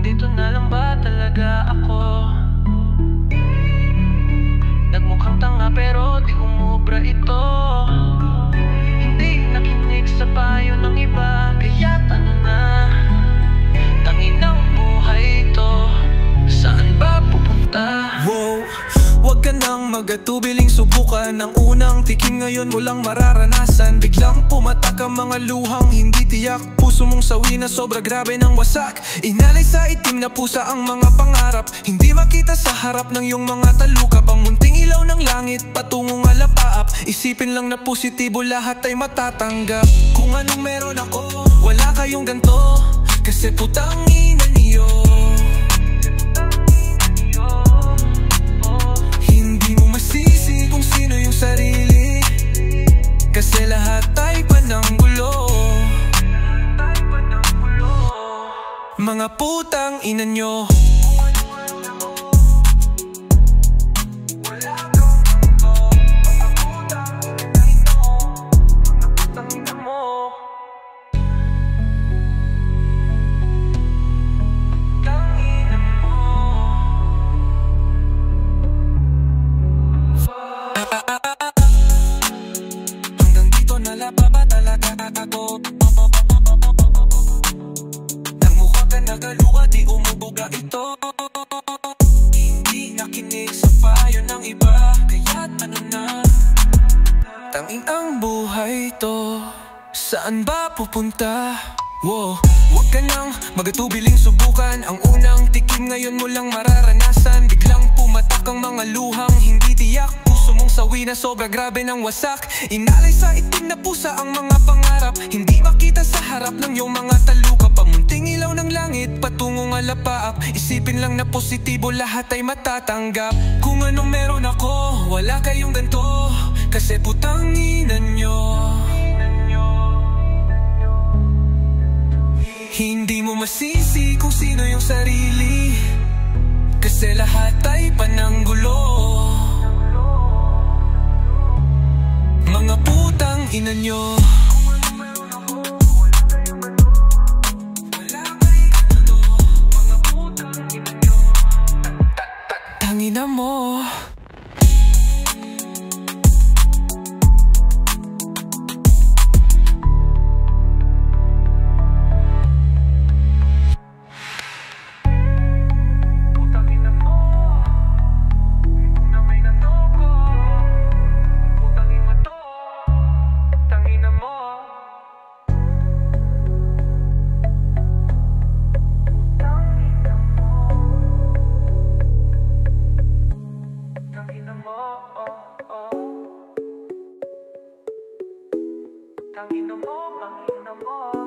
Nandito na lang ba talaga ako? Nagmukhang tanga pero di umubra ito. Hindi nakinig sa payo ng iba, kaya't ano na, tangin ang buhay ito. Saan ba pupunta? Wow, wag ka nang magatubiling subukan. Ang unang tikim ngayon mo lang mararanasan. Biglang pumatak ang mga luhang hindi tiyak. Puso mong sawi na sobra grabe ng wasak. Inalay sa itim na pusa ang mga pangarap. Hindi makita sa harap ng iyong mga talukap. Ang munting ilaw ng langit patungong alapaap. Isipin lang na positibo lahat ay matatanggap. Kung anong meron ako, wala kayong ganto. Kasi putang ina niyo, masisi kung sino yung sarili. Kasi lahat ay pananggulo. Mga putang ina nyo. Hanggang dito nalapa ba talaga ako? Nagmukha ka nagaluka, di umubuga ito. Hindi nakinig sa payo ng iba, kaya't ano na, tanging ang buhay ito. Saan ba pupunta? Wow, wag ka nang magatubiling subukan. Ang unang tikim ngayon mo lang mararanasan. Biglang pumatak ang mga luhang hindi tiyak. Puso mong sawi na sobra grabe ng wasak. Inalay sa itim na pusa ang mga pangarap. Hindi makita sa harap ng iyong mga talukap. Pamunting ilaw ng langit patungong alapaap. Isipin lang na positibo lahat ay matatanggap. Kung anong meron ako, wala kayong ganto. Kasi putang ina nyo. Hindi mo masisi kung sino yung sarili. Kasi lahat ay pananggulo. Mga putang ina nyo. Tangina mo. Tangina mo, tangina mo.